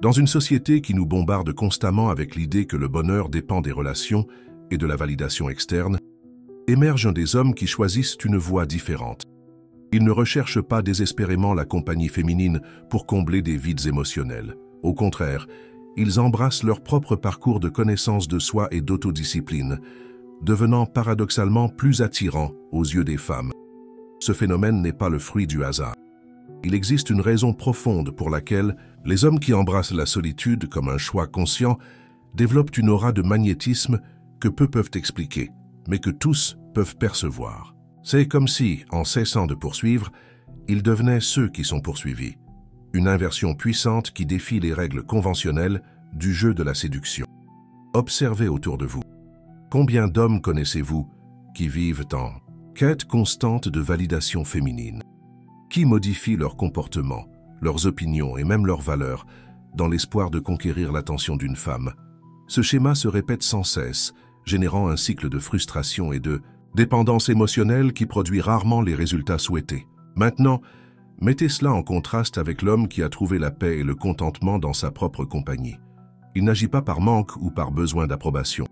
Dans une société qui nous bombarde constamment avec l'idée que le bonheur dépend des relations et de la validation externe, émergent des hommes qui choisissent une voie différente. Ils ne recherchent pas désespérément la compagnie féminine pour combler des vides émotionnels. Au contraire, ils embrassent leur propre parcours de connaissance de soi et d'autodiscipline, devenant paradoxalement plus attirants aux yeux des femmes. Ce phénomène n'est pas le fruit du hasard. Il existe une raison profonde pour laquelle les hommes qui embrassent la solitude comme un choix conscient développent une aura de magnétisme que peu peuvent expliquer, mais que tous peuvent percevoir. C'est comme si, en cessant de poursuivre, ils devenaient ceux qui sont poursuivis. Une inversion puissante qui défie les règles conventionnelles du jeu de la séduction. Observez autour de vous. Combien d'hommes connaissez-vous qui vivent en quête constante de validation féminine? Qui modifient leur comportement, leurs opinions et même leurs valeurs dans l'espoir de conquérir l'attention d'une femme? Ce schéma se répète sans cesse, générant un cycle de frustration et de dépendance émotionnelle qui produit rarement les résultats souhaités. Maintenant, mettez cela en contraste avec l'homme qui a trouvé la paix et le contentement dans sa propre compagnie. Il n'agit pas par manque ou par besoin d'approbation.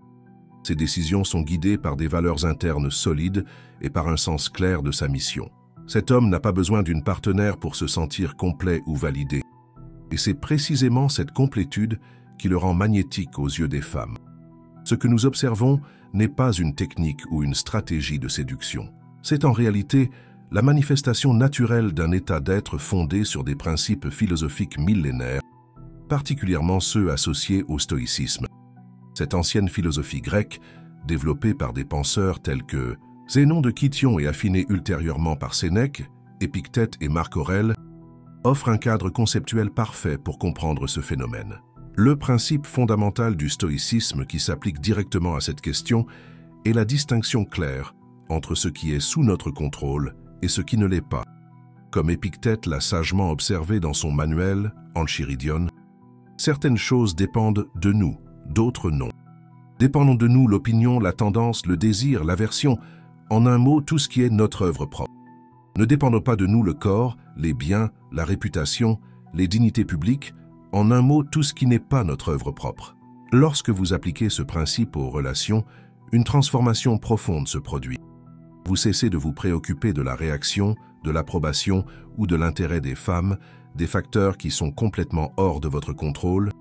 Ses décisions sont guidées par des valeurs internes solides et par un sens clair de sa mission. Cet homme n'a pas besoin d'une partenaire pour se sentir complet ou validé. Et c'est précisément cette complétude qui le rend magnétique aux yeux des femmes. Ce que nous observons n'est pas une technique ou une stratégie de séduction. C'est en réalité la manifestation naturelle d'un état d'être fondé sur des principes philosophiques millénaires, particulièrement ceux associés au stoïcisme. Cette ancienne philosophie grecque, développée par des penseurs tels que Zénon de Kition et affinée ultérieurement par Sénèque, Épictète et Marc Aurèle, offre un cadre conceptuel parfait pour comprendre ce phénomène. Le principe fondamental du stoïcisme qui s'applique directement à cette question est la distinction claire entre ce qui est sous notre contrôle et ce qui ne l'est pas. Comme Épictète l'a sagement observé dans son manuel, Enchiridion, certaines choses dépendent de nous, d'autres non. Dépendons de nous l'opinion, la tendance, le désir, l'aversion, en un mot, tout ce qui est notre œuvre propre. Ne dépendons pas de nous le corps, les biens, la réputation, les dignités publiques, en un mot, tout ce qui n'est pas notre œuvre propre. Lorsque vous appliquez ce principe aux relations, une transformation profonde se produit. Vous cessez de vous préoccuper de la réaction, de l'approbation ou de l'intérêt des femmes, des facteurs qui sont complètement hors de votre contrôle,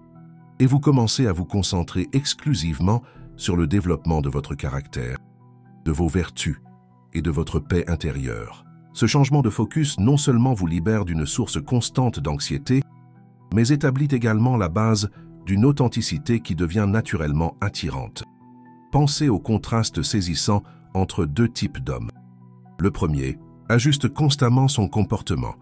et vous commencez à vous concentrer exclusivement sur le développement de votre caractère, de vos vertus et de votre paix intérieure. Ce changement de focus non seulement vous libère d'une source constante d'anxiété, mais établit également la base d'une authenticité qui devient naturellement attirante. Pensez au contraste saisissant entre deux types d'hommes. Le premier ajuste constamment son comportement,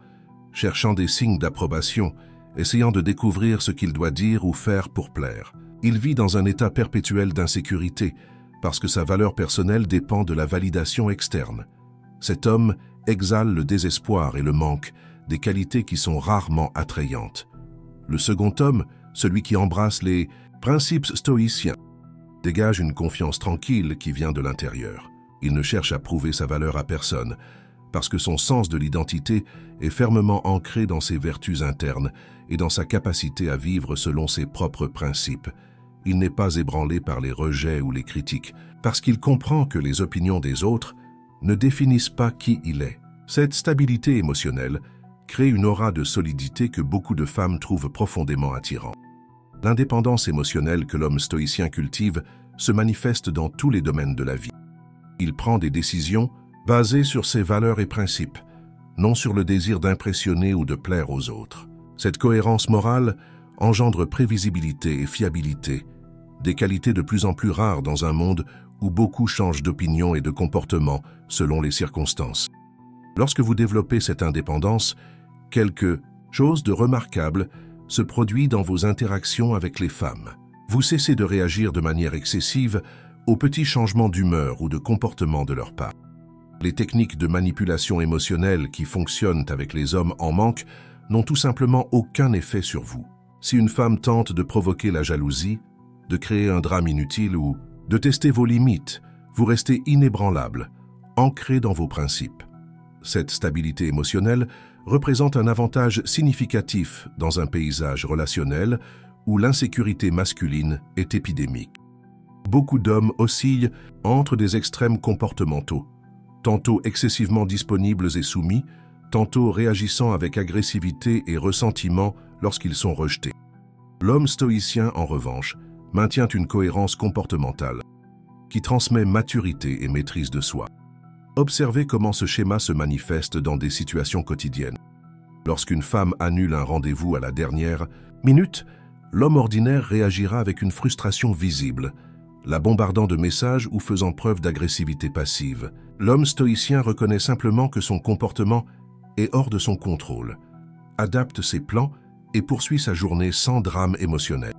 cherchant des signes d'approbation, essayant de découvrir ce qu'il doit dire ou faire pour plaire. Il vit dans un état perpétuel d'insécurité, parce que sa valeur personnelle dépend de la validation externe. Cet homme exhale le désespoir et le manque, des qualités qui sont rarement attrayantes. Le second homme, celui qui embrasse les principes stoïciens, dégage une confiance tranquille qui vient de l'intérieur. Il ne cherche à prouver sa valeur à personne, parce que son sens de l'identité est fermement ancré dans ses vertus internes et dans sa capacité à vivre selon ses propres principes. Il n'est pas ébranlé par les rejets ou les critiques, parce qu'il comprend que les opinions des autres ne définissent pas qui il est. Cette stabilité émotionnelle crée une aura de solidité que beaucoup de femmes trouvent profondément attirante. L'indépendance émotionnelle que l'homme stoïcien cultive se manifeste dans tous les domaines de la vie. Il prend des décisions basées sur ses valeurs et principes, non sur le désir d'impressionner ou de plaire aux autres. Cette cohérence morale engendre prévisibilité et fiabilité, des qualités de plus en plus rares dans un monde où beaucoup changent d'opinion et de comportement selon les circonstances. Lorsque vous développez cette indépendance, quelque chose de remarquable se produit dans vos interactions avec les femmes. Vous cessez de réagir de manière excessive aux petits changements d'humeur ou de comportement de leur part. Les techniques de manipulation émotionnelle qui fonctionnent avec les hommes en manque n'ont tout simplement aucun effet sur vous. Si une femme tente de provoquer la jalousie, de créer un drame inutile ou de tester vos limites, vous restez inébranlable, ancré dans vos principes. Cette stabilité émotionnelle représente un avantage significatif dans un paysage relationnel où l'insécurité masculine est épidémique. Beaucoup d'hommes oscillent entre des extrêmes comportementaux, tantôt excessivement disponibles et soumis, tantôt réagissant avec agressivité et ressentiment lorsqu'ils sont rejetés. L'homme stoïcien, en revanche, maintient une cohérence comportementale qui transmet maturité et maîtrise de soi. Observez comment ce schéma se manifeste dans des situations quotidiennes. Lorsqu'une femme annule un rendez-vous à la dernière minute, l'homme ordinaire réagira avec une frustration visible, la bombardant de messages ou faisant preuve d'agressivité passive. L'homme stoïcien reconnaît simplement que son comportement est hors de son contrôle, adapte ses plans et poursuit sa journée sans drame émotionnel.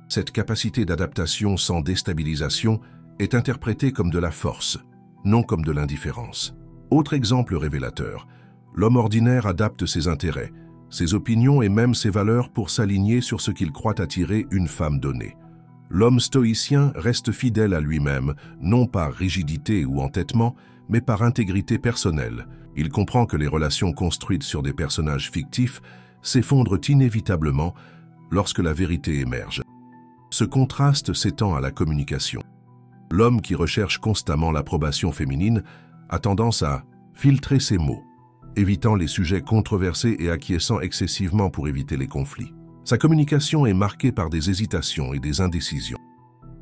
Cette capacité d'adaptation sans déstabilisation est interprétée comme de la force, non comme de l'indifférence. Autre exemple révélateur, l'homme ordinaire adapte ses intérêts, ses opinions et même ses valeurs pour s'aligner sur ce qu'il croit attirer une femme donnée. L'homme stoïcien reste fidèle à lui-même, non par rigidité ou entêtement, mais par intégrité personnelle. Il comprend que les relations construites sur des personnages fictifs s'effondrent inévitablement lorsque la vérité émerge. Ce contraste s'étend à la communication. L'homme qui recherche constamment l'approbation féminine a tendance à filtrer ses mots, évitant les sujets controversés et acquiesçant excessivement pour éviter les conflits. Sa communication est marquée par des hésitations et des indécisions.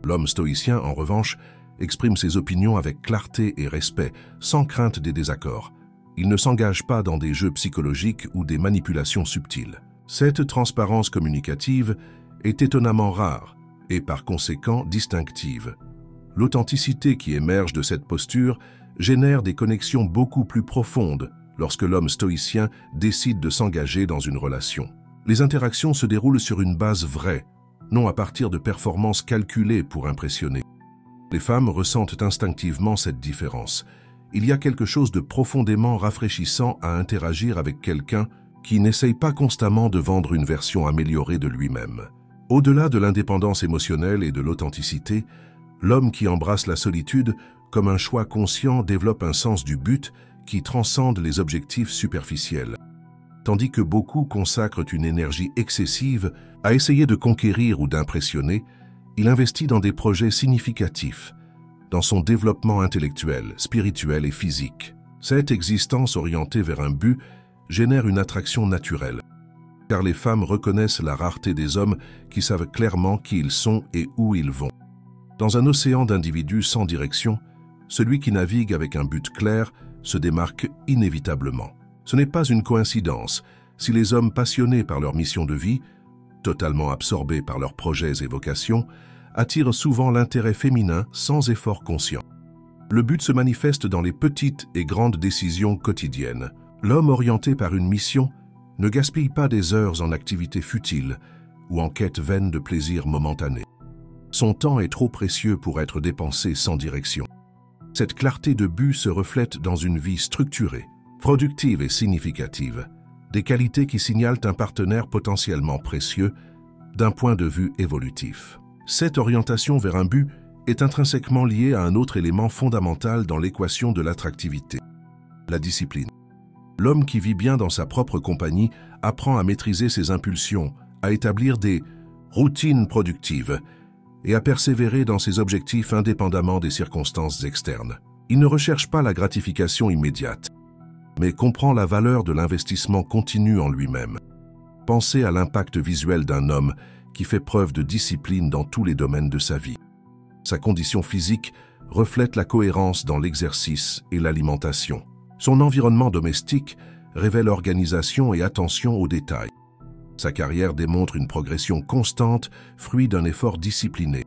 L'homme stoïcien, en revanche, exprime ses opinions avec clarté et respect, sans crainte des désaccords. Il ne s'engage pas dans des jeux psychologiques ou des manipulations subtiles. Cette transparence communicative est étonnamment rare et par conséquent distinctive. L'authenticité qui émerge de cette posture génère des connexions beaucoup plus profondes lorsque l'homme stoïcien décide de s'engager dans une relation. Les interactions se déroulent sur une base vraie, non à partir de performances calculées pour impressionner. Les femmes ressentent instinctivement cette différence. Il y a quelque chose de profondément rafraîchissant à interagir avec quelqu'un qui n'essaye pas constamment de vendre une version améliorée de lui-même. Au-delà de l'indépendance émotionnelle et de l'authenticité, l'homme qui embrasse la solitude comme un choix conscient développe un sens du but qui transcende les objectifs superficiels. Tandis que beaucoup consacrent une énergie excessive à essayer de conquérir ou d'impressionner, il investit dans des projets significatifs, dans son développement intellectuel, spirituel et physique. Cette existence orientée vers un but génère une attraction naturelle, car les femmes reconnaissent la rareté des hommes qui savent clairement qui ils sont et où ils vont. Dans un océan d'individus sans direction, celui qui navigue avec un but clair se démarque inévitablement. Ce n'est pas une coïncidence si les hommes passionnés par leur mission de vie, totalement absorbés par leurs projets et vocations, attirent souvent l'intérêt féminin sans effort conscient. Le but se manifeste dans les petites et grandes décisions quotidiennes. L'homme orienté par une mission ne gaspille pas des heures en activités futiles ou en quête vaine de plaisir momentané. Son temps est trop précieux pour être dépensé sans direction. Cette clarté de but se reflète dans une vie structurée, productive et significative, des qualités qui signalent un partenaire potentiellement précieux d'un point de vue évolutif. Cette orientation vers un but est intrinsèquement liée à un autre élément fondamental dans l'équation de l'attractivité, la discipline. L'homme qui vit bien dans sa propre compagnie apprend à maîtriser ses impulsions, à établir des routines productives et à persévérer dans ses objectifs indépendamment des circonstances externes. Il ne recherche pas la gratification immédiate, mais comprend la valeur de l'investissement continu en lui-même. Pensez à l'impact visuel d'un homme qui fait preuve de discipline dans tous les domaines de sa vie. Sa condition physique reflète la cohérence dans l'exercice et l'alimentation. Son environnement domestique révèle organisation et attention aux détails. Sa carrière démontre une progression constante, fruit d'un effort discipliné.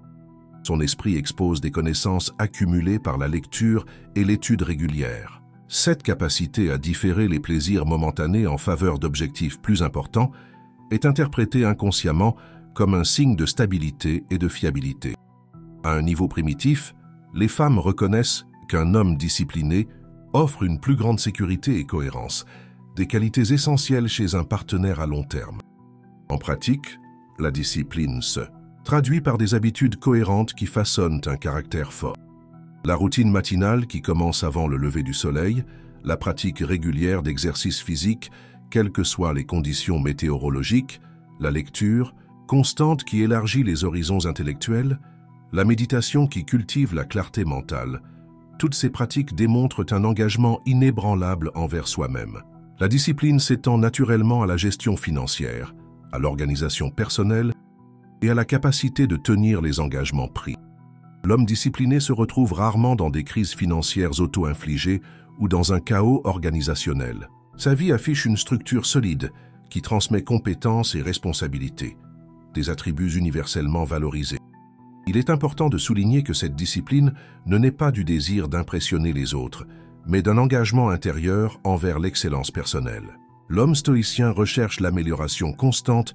Son esprit expose des connaissances accumulées par la lecture et l'étude régulière. Cette capacité à différer les plaisirs momentanés en faveur d'objectifs plus importants est interprétée inconsciemment comme un signe de stabilité et de fiabilité. À un niveau primitif, les femmes reconnaissent qu'un homme discipliné offre une plus grande sécurité et cohérence, des qualités essentielles chez un partenaire à long terme. En pratique, la discipline se traduit par des habitudes cohérentes qui façonnent un caractère fort. La routine matinale qui commence avant le lever du soleil, la pratique régulière d'exercices physiques quelles que soient les conditions météorologiques, la lecture, constante qui élargit les horizons intellectuels, la méditation qui cultive la clarté mentale. Toutes ces pratiques démontrent un engagement inébranlable envers soi-même. La discipline s'étend naturellement à la gestion financière, à l'organisation personnelle et à la capacité de tenir les engagements pris. L'homme discipliné se retrouve rarement dans des crises financières auto-infligées ou dans un chaos organisationnel. Sa vie affiche une structure solide qui transmet compétences et responsabilités, des attributs universellement valorisés. Il est important de souligner que cette discipline ne naît pas du désir d'impressionner les autres, mais d'un engagement intérieur envers l'excellence personnelle. L'homme stoïcien recherche l'amélioration constante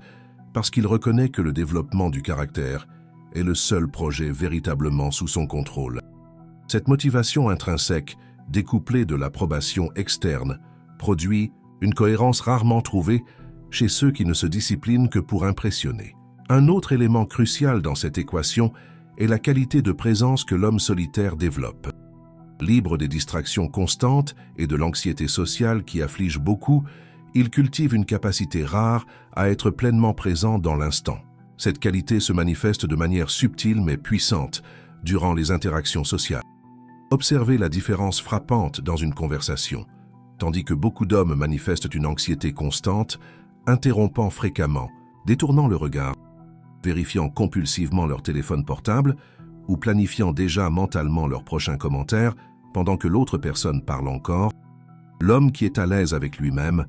parce qu'il reconnaît que le développement du caractère est le seul projet véritablement sous son contrôle. Cette motivation intrinsèque, découplée de l'approbation externe, produit une cohérence rarement trouvée chez ceux qui ne se disciplinent que pour impressionner. Un autre élément crucial dans cette équation est la qualité de présence que l'homme solitaire développe. Libre des distractions constantes et de l'anxiété sociale qui afflige beaucoup, il cultive une capacité rare à être pleinement présent dans l'instant. Cette qualité se manifeste de manière subtile mais puissante durant les interactions sociales. Observez la différence frappante dans une conversation. Tandis que beaucoup d'hommes manifestent une anxiété constante, interrompant fréquemment, détournant le regard, vérifiant compulsivement leur téléphone portable ou planifiant déjà mentalement leur prochain commentaire pendant que l'autre personne parle encore, l'homme qui est à l'aise avec lui-même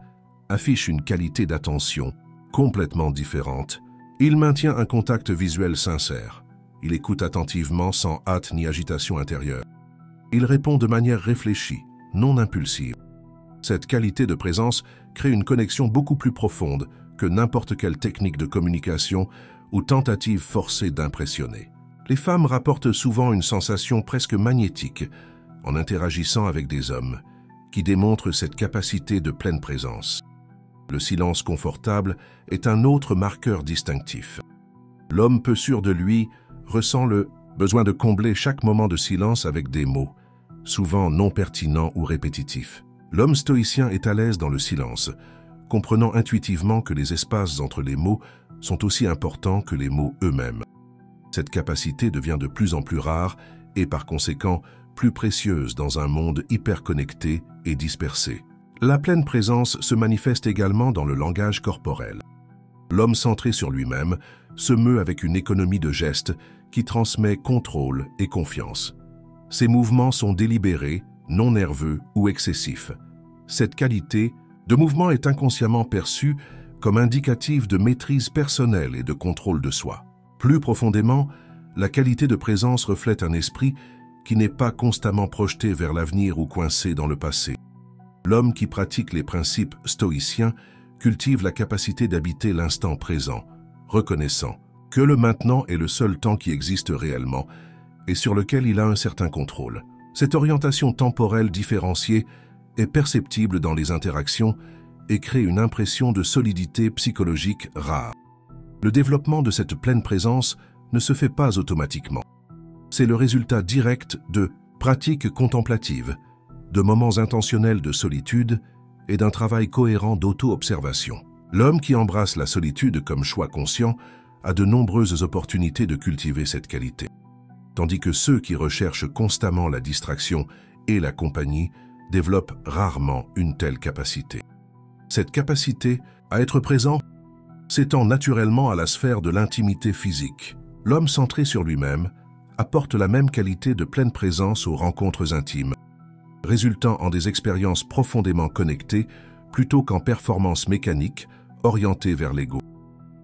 affiche une qualité d'attention complètement différente. Il maintient un contact visuel sincère. Il écoute attentivement sans hâte ni agitation intérieure. Il répond de manière réfléchie, non impulsive. Cette qualité de présence crée une connexion beaucoup plus profonde que n'importe quelle technique de communication ou tentative forcée d'impressionner. Les femmes rapportent souvent une sensation presque magnétique en interagissant avec des hommes qui démontrent cette capacité de pleine présence. Le silence confortable est un autre marqueur distinctif. L'homme peu sûr de lui ressent le besoin de combler chaque moment de silence avec des mots, souvent non pertinents ou répétitifs. L'homme stoïcien est à l'aise dans le silence, comprenant intuitivement que les espaces entre les mots sont aussi importants que les mots eux-mêmes. Cette capacité devient de plus en plus rare et par conséquent plus précieuse dans un monde hyper connecté et dispersé. La pleine présence se manifeste également dans le langage corporel. L'homme centré sur lui-même se meut avec une économie de gestes qui transmet contrôle et confiance. Ses mouvements sont délibérés, non nerveux ou excessifs. Cette qualité de mouvement est inconsciemment perçue comme indicative de maîtrise personnelle et de contrôle de soi. Plus profondément, la qualité de présence reflète un esprit qui n'est pas constamment projeté vers l'avenir ou coincé dans le passé. L'homme qui pratique les principes stoïciens cultive la capacité d'habiter l'instant présent, reconnaissant que le maintenant est le seul temps qui existe réellement et sur lequel il a un certain contrôle. Cette orientation temporelle différenciée est perceptible dans les interactions et crée une impression de solidité psychologique rare. Le développement de cette pleine présence ne se fait pas automatiquement. C'est le résultat direct de pratiques contemplatives, de moments intentionnels de solitude et d'un travail cohérent d'auto-observation. L'homme qui embrasse la solitude comme choix conscient a de nombreuses opportunités de cultiver cette qualité, tandis que ceux qui recherchent constamment la distraction et la compagnie développent rarement une telle capacité. Cette capacité à être présent s'étend naturellement à la sphère de l'intimité physique. L'homme centré sur lui-même apporte la même qualité de pleine présence aux rencontres intimes, résultant en des expériences profondément connectées plutôt qu'en performances mécaniques orientées vers l'ego.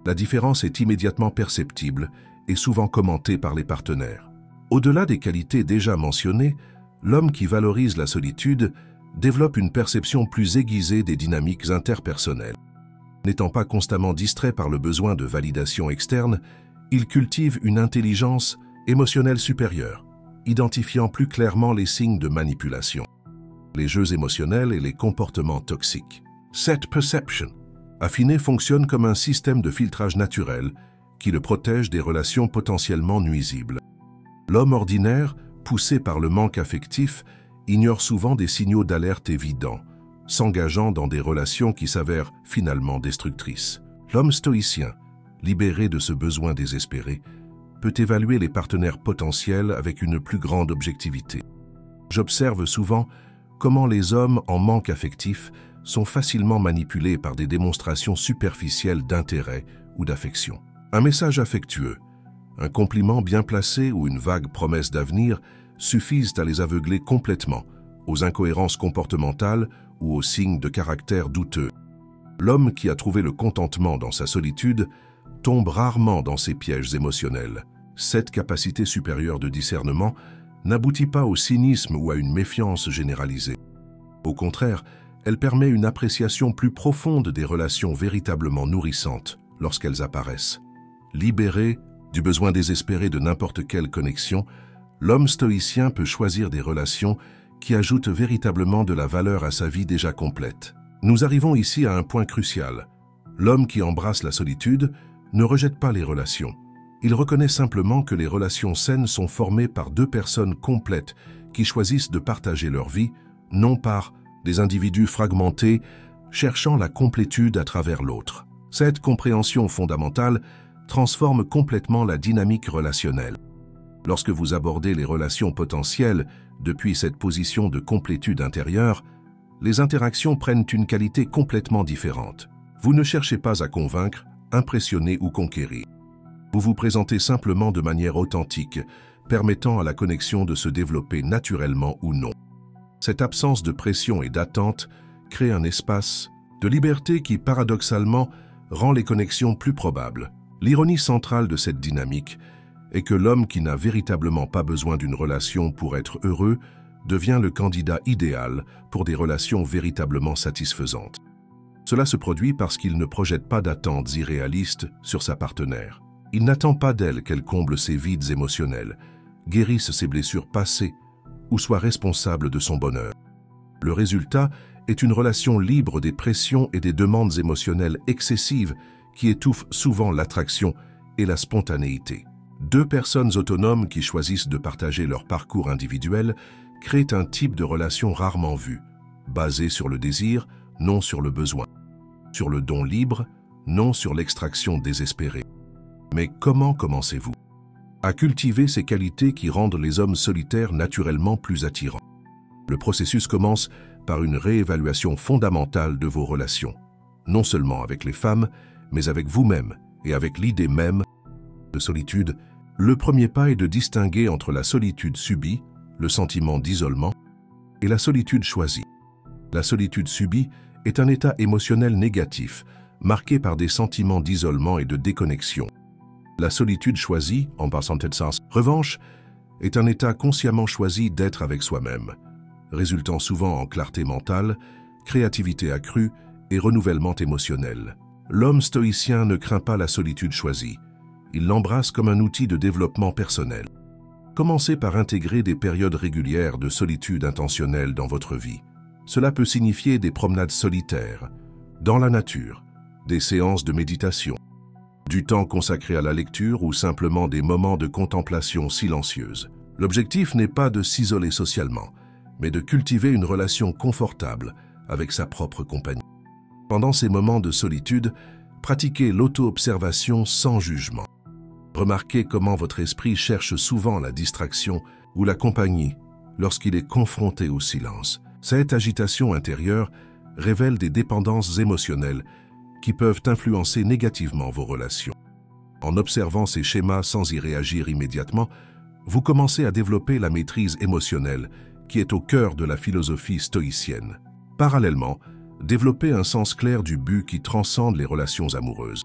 La différence est immédiatement perceptible et souvent commentée par les partenaires. Au-delà des qualités déjà mentionnées, l'homme qui valorise la solitude développe une perception plus aiguisée des dynamiques interpersonnelles. N'étant pas constamment distrait par le besoin de validation externe, il cultive une intelligence émotionnelle supérieure, identifiant plus clairement les signes de manipulation, les jeux émotionnels et les comportements toxiques. Cette perception affinée fonctionne comme un système de filtrage naturel qui le protège des relations potentiellement nuisibles. L'homme ordinaire, poussé par le manque affectif, ignore souvent des signaux d'alerte évidents, s'engageant dans des relations qui s'avèrent finalement destructrices. L'homme stoïcien, libéré de ce besoin désespéré, peut évaluer les partenaires potentiels avec une plus grande objectivité. J'observe souvent comment les hommes en manque affectif sont facilement manipulés par des démonstrations superficielles d'intérêt ou d'affection. Un message affectueux, un compliment bien placé ou une vague promesse d'avenir suffisent à les aveugler complètement aux incohérences comportementales ou aux signes de caractère douteux. L'homme qui a trouvé le contentement dans sa solitude tombe rarement dans ces pièges émotionnels. Cette capacité supérieure de discernement n'aboutit pas au cynisme ou à une méfiance généralisée. Au contraire, elle permet une appréciation plus profonde des relations véritablement nourrissantes lorsqu'elles apparaissent. Libéré du besoin désespéré de n'importe quelle connexion, l'homme stoïcien peut choisir des relations qui ajoutent véritablement de la valeur à sa vie déjà complète. Nous arrivons ici à un point crucial. L'homme qui embrasse la solitude ne rejette pas les relations. Il reconnaît simplement que les relations saines sont formées par deux personnes complètes qui choisissent de partager leur vie, non par des individus fragmentés cherchant la complétude à travers l'autre. Cette compréhension fondamentale transforme complètement la dynamique relationnelle. Lorsque vous abordez les relations potentielles depuis cette position de complétude intérieure, les interactions prennent une qualité complètement différente. Vous ne cherchez pas à convaincre, impressionner ou conquérir. Vous vous présentez simplement de manière authentique, permettant à la connexion de se développer naturellement ou non. Cette absence de pression et d'attente crée un espace de liberté qui, paradoxalement, rend les connexions plus probables. L'ironie centrale de cette dynamique est que l'homme qui n'a véritablement pas besoin d'une relation pour être heureux devient le candidat idéal pour des relations véritablement satisfaisantes. Cela se produit parce qu'il ne projette pas d'attentes irréalistes sur sa partenaire. Il n'attend pas d'elle qu'elle comble ses vides émotionnels, guérisse ses blessures passées ou soit responsable de son bonheur. Le résultat est une relation libre des pressions et des demandes émotionnelles excessives qui étouffent souvent l'attraction et la spontanéité. Deux personnes autonomes qui choisissent de partager leur parcours individuel créent un type de relation rarement vu, basé sur le désir, non sur le besoin, sur le don libre, non sur l'extraction désespérée. Mais comment commencez-vous à cultiver ces qualités qui rendent les hommes solitaires naturellement plus attirants? Le processus commence par une réévaluation fondamentale de vos relations, non seulement avec les femmes, mais avec vous-même et avec l'idée même de solitude. Le premier pas est de distinguer entre la solitude subie, le sentiment d'isolement, et la solitude choisie. La solitude subie est un état émotionnel négatif, marqué par des sentiments d'isolement et de déconnexion. La solitude choisie, en revanche, est un état consciemment choisi d'être avec soi-même, résultant souvent en clarté mentale, créativité accrue et renouvellement émotionnel. L'homme stoïcien ne craint pas la solitude choisie. Il l'embrasse comme un outil de développement personnel. Commencez par intégrer des périodes régulières de solitude intentionnelle dans votre vie. Cela peut signifier des promenades solitaires, dans la nature, des séances de méditation, du temps consacré à la lecture ou simplement des moments de contemplation silencieuse. L'objectif n'est pas de s'isoler socialement, mais de cultiver une relation confortable avec sa propre compagnie. Pendant ces moments de solitude, pratiquez l'auto-observation sans jugement. Remarquez comment votre esprit cherche souvent la distraction ou la compagnie lorsqu'il est confronté au silence. Cette agitation intérieure révèle des dépendances émotionnelles qui peuvent influencer négativement vos relations. En observant ces schémas sans y réagir immédiatement, vous commencez à développer la maîtrise émotionnelle qui est au cœur de la philosophie stoïcienne. Parallèlement, développez un sens clair du but qui transcende les relations amoureuses.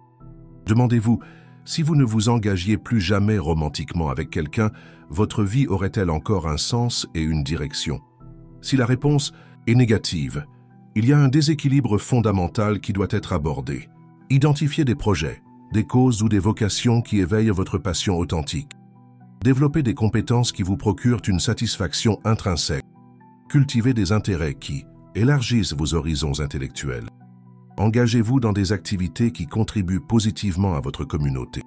Demandez-vous, si vous ne vous engagiez plus jamais romantiquement avec quelqu'un, votre vie aurait-elle encore un sens et une direction? Si la réponse est négative, il y a un déséquilibre fondamental qui doit être abordé. Identifiez des projets, des causes ou des vocations qui éveillent votre passion authentique. Développez des compétences qui vous procurent une satisfaction intrinsèque. Cultivez des intérêts qui élargissent vos horizons intellectuels. Engagez-vous dans des activités qui contribuent positivement à votre communauté.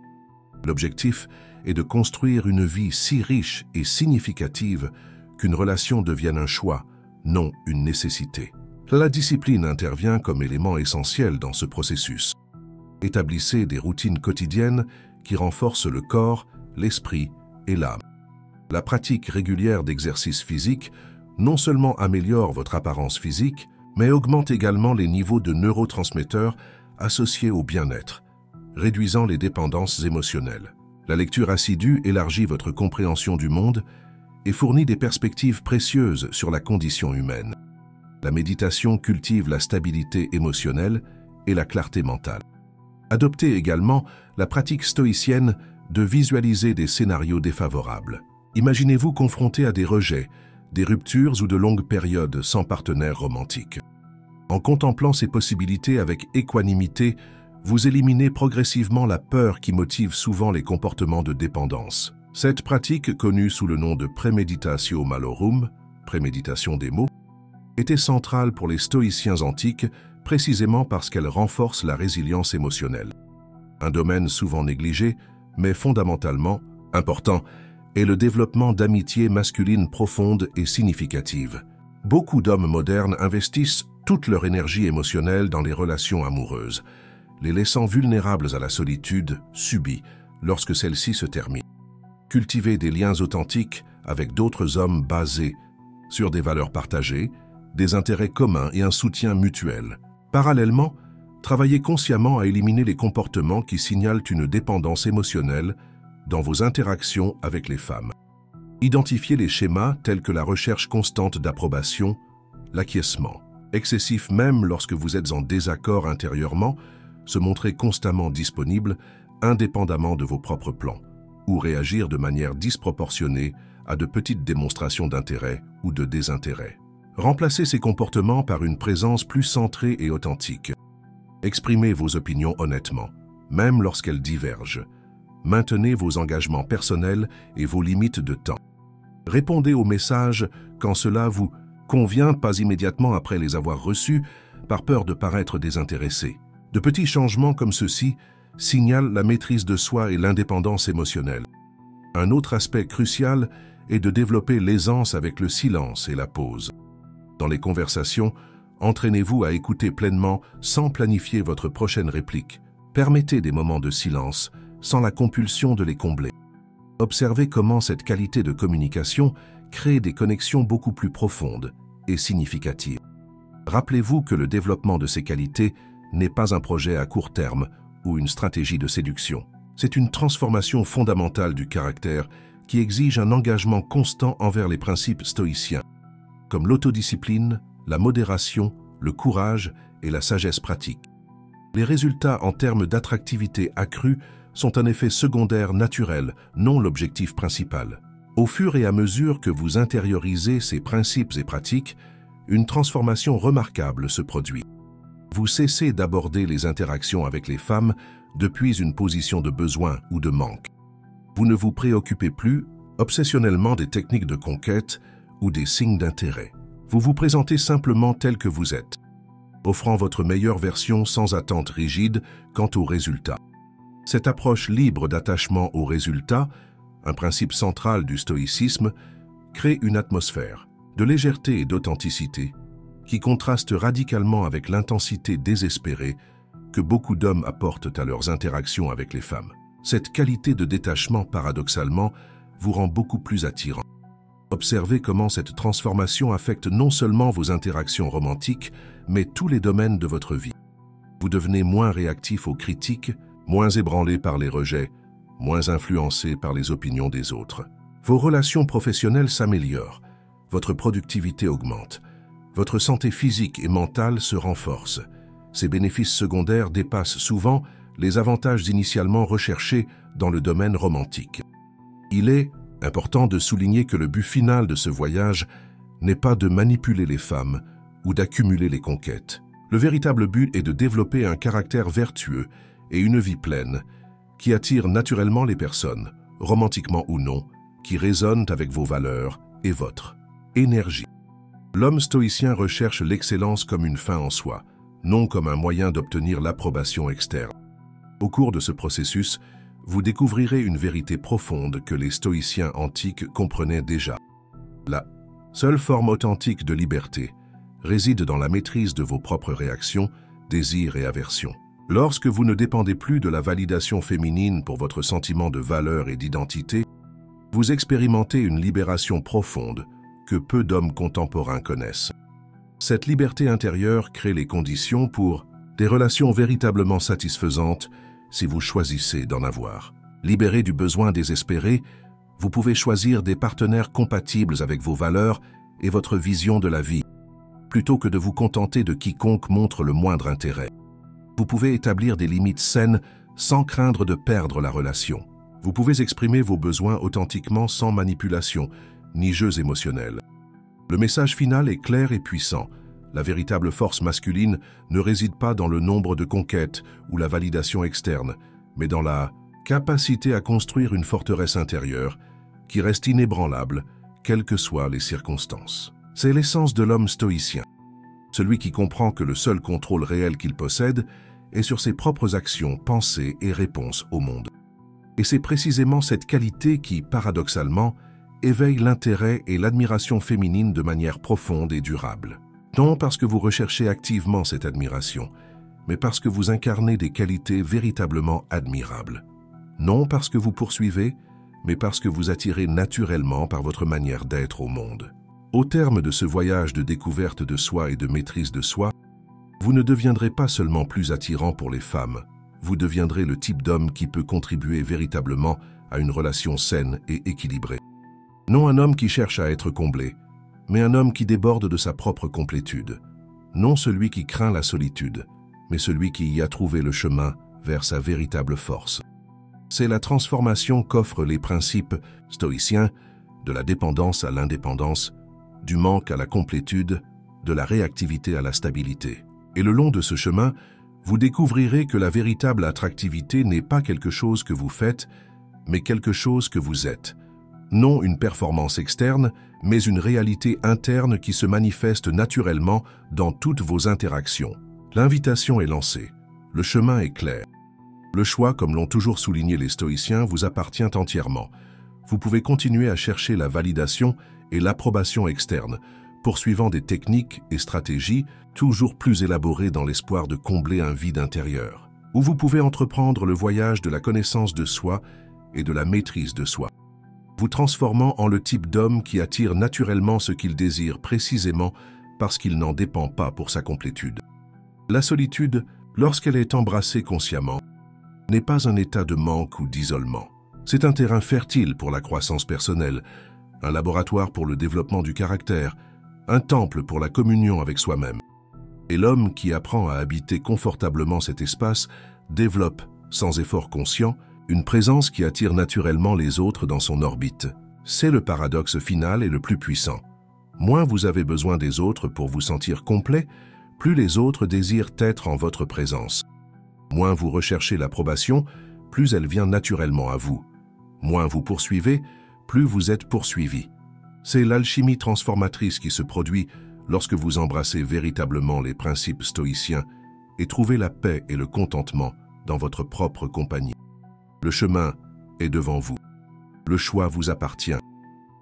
L'objectif est de construire une vie si riche et significative qu'une relation devienne un choix, non une nécessité. La discipline intervient comme élément essentiel dans ce processus. Établissez des routines quotidiennes qui renforcent le corps, l'esprit et l'âme. La pratique régulière d'exercices physiques non seulement améliore votre apparence physique, mais augmente également les niveaux de neurotransmetteurs associés au bien-être, réduisant les dépendances émotionnelles. La lecture assidue élargit votre compréhension du monde et fournit des perspectives précieuses sur la condition humaine. La méditation cultive la stabilité émotionnelle et la clarté mentale. Adoptez également la pratique stoïcienne de visualiser des scénarios défavorables. Imaginez-vous confronté à des rejets, des ruptures ou de longues périodes sans partenaire romantique. En contemplant ces possibilités avec équanimité, vous éliminez progressivement la peur qui motive souvent les comportements de dépendance. Cette pratique, connue sous le nom de Praemeditatio Malorum, préméditation des maux, était centrale pour les stoïciens antiques, précisément parce qu'elle renforce la résilience émotionnelle. Un domaine souvent négligé, mais fondamentalement important, est le développement d'amitiés masculines profondes et significatives. Beaucoup d'hommes modernes investissent toute leur énergie émotionnelle dans les relations amoureuses, les laissant vulnérables à la solitude subie lorsque celle-ci se termine. Cultiver des liens authentiques avec d'autres hommes basés sur des valeurs partagées, des intérêts communs et un soutien mutuel. Parallèlement, travaillez consciemment à éliminer les comportements qui signalent une dépendance émotionnelle dans vos interactions avec les femmes. Identifiez les schémas tels que la recherche constante d'approbation, l'acquiescement, excessif même lorsque vous êtes en désaccord intérieurement, se montrer constamment disponible indépendamment de vos propres plans, ou réagir de manière disproportionnée à de petites démonstrations d'intérêt ou de désintérêt. Remplacez ces comportements par une présence plus centrée et authentique. Exprimez vos opinions honnêtement, même lorsqu'elles divergent. Maintenez vos engagements personnels et vos limites de temps. Répondez aux messages quand cela vous convient, pas immédiatement après les avoir reçus, par peur de paraître désintéressé. De petits changements comme ceux-ci signalent la maîtrise de soi et l'indépendance émotionnelle. Un autre aspect crucial est de développer l'aisance avec le silence et la pause. Dans les conversations, entraînez-vous à écouter pleinement sans planifier votre prochaine réplique. Permettez des moments de silence sans la compulsion de les combler. Observez comment cette qualité de communication crée des connexions beaucoup plus profondes et significatives. Rappelez-vous que le développement de ces qualités n'est pas un projet à court terme ou une stratégie de séduction. C'est une transformation fondamentale du caractère qui exige un engagement constant envers les principes stoïciens, comme l'autodiscipline, la modération, le courage et la sagesse pratique. Les résultats en termes d'attractivité accrue sont un effet secondaire naturel, non l'objectif principal. Au fur et à mesure que vous intériorisez ces principes et pratiques, une transformation remarquable se produit. Vous cessez d'aborder les interactions avec les femmes depuis une position de besoin ou de manque. Vous ne vous préoccupez plus obsessionnellement des techniques de conquête ou des signes d'intérêt. Vous vous présentez simplement tel que vous êtes, offrant votre meilleure version sans attente rigide quant aux résultats. Cette approche libre d'attachement aux résultats, un principe central du stoïcisme, crée une atmosphère de légèreté et d'authenticité qui contraste radicalement avec l'intensité désespérée que beaucoup d'hommes apportent à leurs interactions avec les femmes. Cette qualité de détachement, paradoxalement, vous rend beaucoup plus attirant. Observez comment cette transformation affecte non seulement vos interactions romantiques, mais tous les domaines de votre vie. Vous devenez moins réactif aux critiques, moins ébranlé par les rejets, moins influencé par les opinions des autres. Vos relations professionnelles s'améliorent, votre productivité augmente, votre santé physique et mentale se renforce. Ces bénéfices secondaires dépassent souvent les avantages initialement recherchés dans le domaine romantique. Il est important de souligner que le but final de ce voyage n'est pas de manipuler les femmes ou d'accumuler les conquêtes. Le véritable but est de développer un caractère vertueux et une vie pleine qui attire naturellement les personnes, romantiquement ou non, qui résonnent avec vos valeurs et votre énergie. L'homme stoïcien recherche l'excellence comme une fin en soi, non comme un moyen d'obtenir l'approbation externe. Au cours de ce processus, vous découvrirez une vérité profonde que les stoïciens antiques comprenaient déjà. La seule forme authentique de liberté réside dans la maîtrise de vos propres réactions, désirs et aversions. Lorsque vous ne dépendez plus de la validation féminine pour votre sentiment de valeur et d'identité, vous expérimentez une libération profonde que peu d'hommes contemporains connaissent. Cette liberté intérieure crée les conditions pour des relations véritablement satisfaisantes si vous choisissez d'en avoir. Libéré du besoin désespéré, vous pouvez choisir des partenaires compatibles avec vos valeurs et votre vision de la vie, plutôt que de vous contenter de quiconque montre le moindre intérêt. Vous pouvez établir des limites saines sans craindre de perdre la relation. Vous pouvez exprimer vos besoins authentiquement sans manipulation, ni jeux émotionnels. Le message final est clair et puissant. La véritable force masculine ne réside pas dans le nombre de conquêtes ou la validation externe, mais dans la capacité à construire une forteresse intérieure qui reste inébranlable, quelles que soient les circonstances. C'est l'essence de l'homme stoïcien, celui qui comprend que le seul contrôle réel qu'il possède est sur ses propres actions, pensées et réponses au monde. Et c'est précisément cette qualité qui, paradoxalement, éveille l'intérêt et l'admiration féminine de manière profonde et durable. Non parce que vous recherchez activement cette admiration, mais parce que vous incarnez des qualités véritablement admirables. Non parce que vous poursuivez, mais parce que vous attirez naturellement par votre manière d'être au monde. Au terme de ce voyage de découverte de soi et de maîtrise de soi, vous ne deviendrez pas seulement plus attirant pour les femmes, vous deviendrez le type d'homme qui peut contribuer véritablement à une relation saine et équilibrée. Non un homme qui cherche à être comblé, mais un homme qui déborde de sa propre complétude. Non celui qui craint la solitude, mais celui qui y a trouvé le chemin vers sa véritable force. C'est la transformation qu'offrent les principes stoïciens de la dépendance à l'indépendance, du manque à la complétude, de la réactivité à la stabilité. Et le long de ce chemin, vous découvrirez que la véritable attractivité n'est pas quelque chose que vous faites, mais quelque chose que vous êtes. Non une performance externe, mais une réalité interne qui se manifeste naturellement dans toutes vos interactions. L'invitation est lancée, le chemin est clair. Le choix, comme l'ont toujours souligné les stoïciens, vous appartient entièrement. Vous pouvez continuer à chercher la validation et l'approbation externe, poursuivant des techniques et stratégies toujours plus élaborées dans l'espoir de combler un vide intérieur. Ou vous pouvez entreprendre le voyage de la connaissance de soi et de la maîtrise de soi, vous transformant en le type d'homme qui attire naturellement ce qu'il désire précisément parce qu'il n'en dépend pas pour sa complétude. La solitude, lorsqu'elle est embrassée consciemment, n'est pas un état de manque ou d'isolement. C'est un terrain fertile pour la croissance personnelle, un laboratoire pour le développement du caractère, un temple pour la communion avec soi-même. Et l'homme qui apprend à habiter confortablement cet espace développe, sans effort conscient, une présence qui attire naturellement les autres dans son orbite. C'est le paradoxe final et le plus puissant. Moins vous avez besoin des autres pour vous sentir complet, plus les autres désirent être en votre présence. Moins vous recherchez l'approbation, plus elle vient naturellement à vous. Moins vous poursuivez, plus vous êtes poursuivi. C'est l'alchimie transformatrice qui se produit lorsque vous embrassez véritablement les principes stoïciens et trouvez la paix et le contentement dans votre propre compagnie. Le chemin est devant vous. Le choix vous appartient.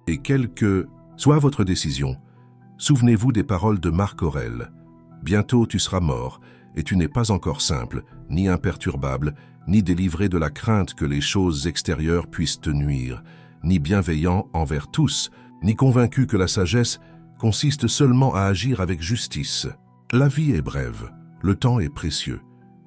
Et quelle que soit votre décision, souvenez-vous des paroles de Marc Aurèle. Bientôt tu seras mort, et tu n'es pas encore simple, ni imperturbable, ni délivré de la crainte que les choses extérieures puissent te nuire, ni bienveillant envers tous, ni convaincu que la sagesse consiste seulement à agir avec justice. La vie est brève, le temps est précieux,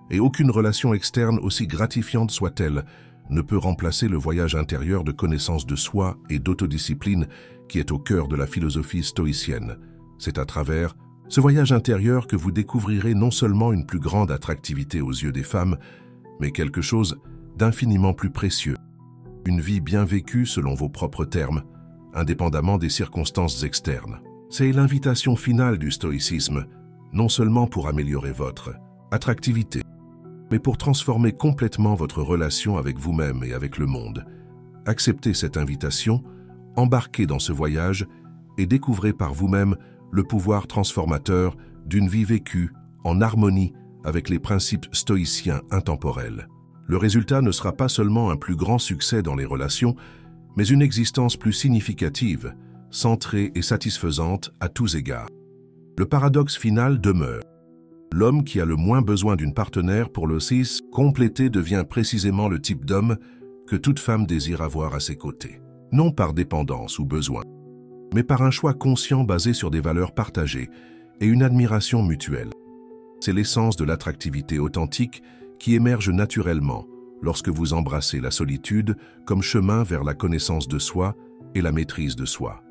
et aucune relation externe, aussi gratifiante soit-elle, ne peut remplacer le voyage intérieur de connaissance de soi et d'autodiscipline qui est au cœur de la philosophie stoïcienne. C'est à travers ce voyage intérieur que vous découvrirez non seulement une plus grande attractivité aux yeux des femmes, mais quelque chose d'infiniment plus précieux. Une vie bien vécue selon vos propres termes, indépendamment des circonstances externes. C'est l'invitation finale du stoïcisme, non seulement pour améliorer votre attractivité, mais pour transformer complètement votre relation avec vous-même et avec le monde. Acceptez cette invitation, embarquez dans ce voyage et découvrez par vous-même le pouvoir transformateur d'une vie vécue en harmonie avec les principes stoïciens intemporels. Le résultat ne sera pas seulement un plus grand succès dans les relations, mais une existence plus significative, centrée et satisfaisante à tous égards. Le paradoxe final demeure. L'homme qui a le moins besoin d'une partenaire pour le cis complété devient précisément le type d'homme que toute femme désire avoir à ses côtés. Non par dépendance ou besoin, mais par un choix conscient basé sur des valeurs partagées et une admiration mutuelle. C'est l'essence de l'attractivité authentique qui émerge naturellement lorsque vous embrassez la solitude comme chemin vers la connaissance de soi et la maîtrise de soi.